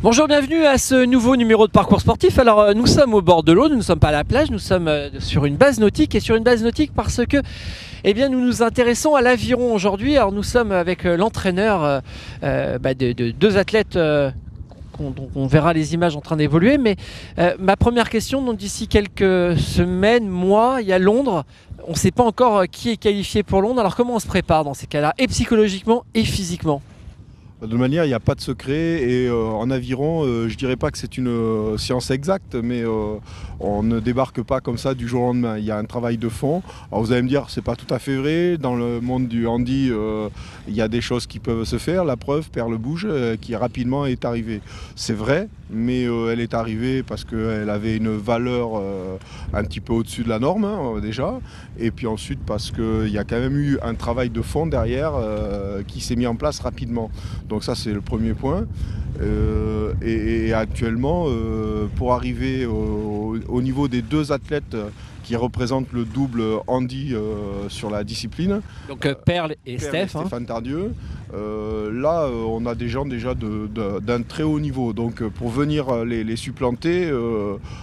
Bonjour, bienvenue à ce nouveau numéro de Parcours Sportif. Alors nous sommes au bord de l'eau, nous ne sommes pas à la plage, nous sommes sur une base nautique. Et sur une base nautique parce que nous nous intéressons à l'aviron aujourd'hui. Alors nous sommes avec l'entraîneur de deux athlètes on verra les images en train d'évoluer. Mais ma première question, donc d'ici quelques semaines, mois, il y a Londres. On ne sait pas encore qui est qualifié pour Londres. Alors comment on se prépare dans ces cas-là, et psychologiquement et physiquement? De toute manière, il n'y a pas de secret et en aviron, je dirais pas que c'est une science exacte, mais on ne débarque pas comme ça du jour au lendemain. Il y a un travail de fond. Alors vous allez me dire, c'est pas tout à fait vrai. Dans le monde du handi, il y a des choses qui peuvent se faire. La preuve, Perle Bouge, qui rapidement est arrivée. C'est vrai, mais elle est arrivée parce qu'elle avait une valeur un petit peu au-dessus de la norme, hein, déjà. Et puis ensuite parce qu'il y a quand même eu un travail de fond derrière qui s'est mis en place rapidement. Donc ça, c'est le premier point. Et actuellement, pour arriver au niveau des deux athlètes qui représentent le double handi sur la discipline. Donc Perle et Steph. Stéphane Tardieu. Là, on a des gens déjà d'un très haut niveau. Donc pour venir les supplanter,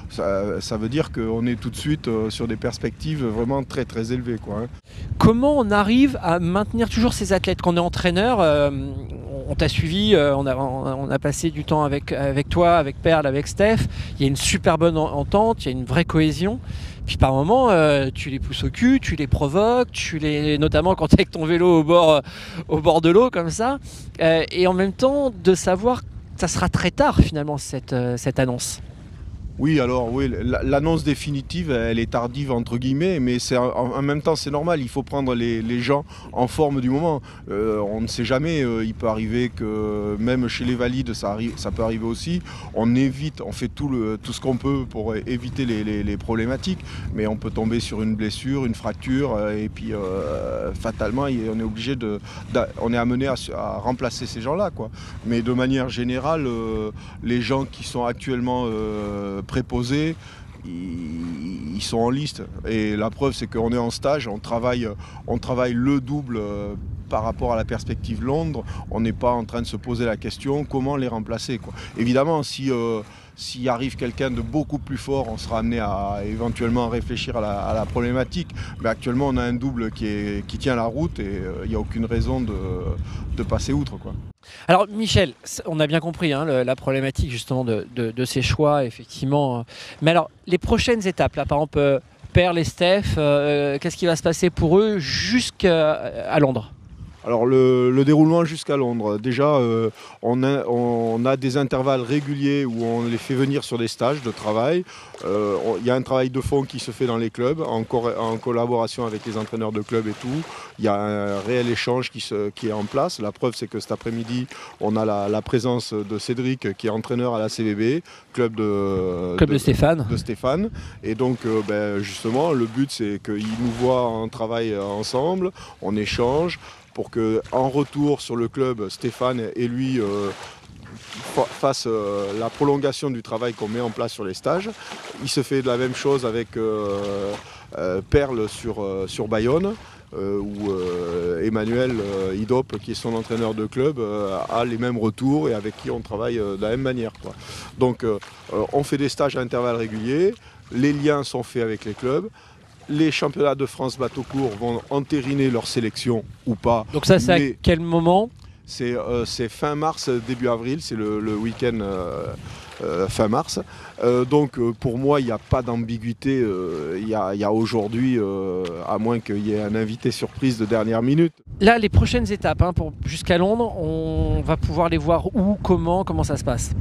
ça veut dire qu'on est tout de suite sur des perspectives vraiment très très élevées, quoi, hein. Comment on arrive à maintenir toujours ces athlètes? Quand on est entraîneur, on t'a suivi, on a passé du temps avec toi, avec Perle, avec Steph. Il y a une super bonne entente, il y a une vraie cohésion. Puis par moments, tu les pousses au cul, tu les provoques, notamment quand tu es avec ton vélo au bord de l'eau comme ça. Et en même temps, de savoir que ça sera très tard finalement cette annonce. Oui, alors oui, l'annonce définitive, elle est tardive entre guillemets, mais en même temps c'est normal, il faut prendre les gens en forme du moment. On ne sait jamais, il peut arriver que même chez les valides, ça peut arriver aussi. On évite, on fait tout ce qu'on peut pour éviter les problématiques, mais on peut tomber sur une blessure, une fracture, et puis fatalement on est obligé on est amené à remplacer ces gens-là, quoi. Mais de manière générale, les gens qui sont actuellement préposés, ils sont en liste. Et la preuve, c'est qu'on est en stage, on travaille le double par rapport à la perspective Londres. On n'est pas en train de se poser la question comment les remplacer, quoi. Évidemment, s'il arrive quelqu'un de beaucoup plus fort, on sera amené à éventuellement réfléchir à la problématique. Mais actuellement, on a un double qui tient la route et il n'y a aucune raison de passer outre, quoi. Alors Michel, on a bien compris la problématique justement de ces choix, effectivement. Mais alors, les prochaines étapes, là, par exemple, Perle et Steph, qu'est-ce qui va se passer pour eux jusqu'à Londres? Alors le déroulement jusqu'à Londres, déjà on a des intervalles réguliers où on les fait venir sur des stages de travail. Il y a un travail de fond qui se fait dans les clubs, en collaboration avec les entraîneurs de clubs et tout. Il y a un réel échange qui est en place. La preuve, c'est que cet après-midi, on a la présence de Cédric qui est entraîneur à la CVB, club de Stéphane. Et donc justement, le but, c'est qu'il nous voit en travail ensemble, on échange, pour qu'en retour sur le club, Stéphane et lui fassent la prolongation du travail qu'on met en place sur les stages. Il se fait de la même chose avec Perle sur Bayonne, où Emmanuel Idop, qui est son entraîneur de club, a les mêmes retours et avec qui on travaille de la même manière, quoi. Donc on fait des stages à intervalles réguliers, les liens sont faits avec les clubs. Les championnats de France bateau court vont entériner leur sélection ou pas. Donc ça, c'est à quel moment? C'est fin mars, début avril, c'est le week-end fin mars. Donc pour moi, il n'y a pas d'ambiguïté. Il y a aujourd'hui, à moins qu'il y ait un invité surprise de dernière minute. Là, les prochaines étapes jusqu'à Londres, on va pouvoir les voir où, comment ça se passe?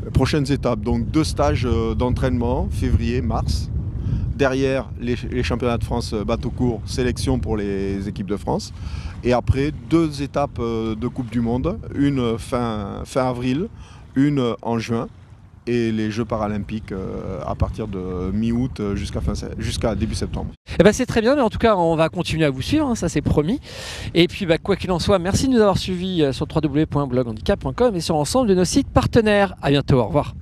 Les prochaines étapes, donc 2 stages d'entraînement, février, mars. Derrière, les championnats de France bateau court, sélection pour les équipes de France. Et après, 2 étapes de Coupe du Monde, une fin avril, une en juin. Et les Jeux paralympiques à partir de mi-août jusqu'à début septembre. C'est très bien, mais en tout cas, on va continuer à vous suivre, ça c'est promis. Et puis, quoi qu'il en soit, merci de nous avoir suivis sur www.bloghandicap.com et sur l'ensemble de nos sites partenaires. À bientôt, au revoir.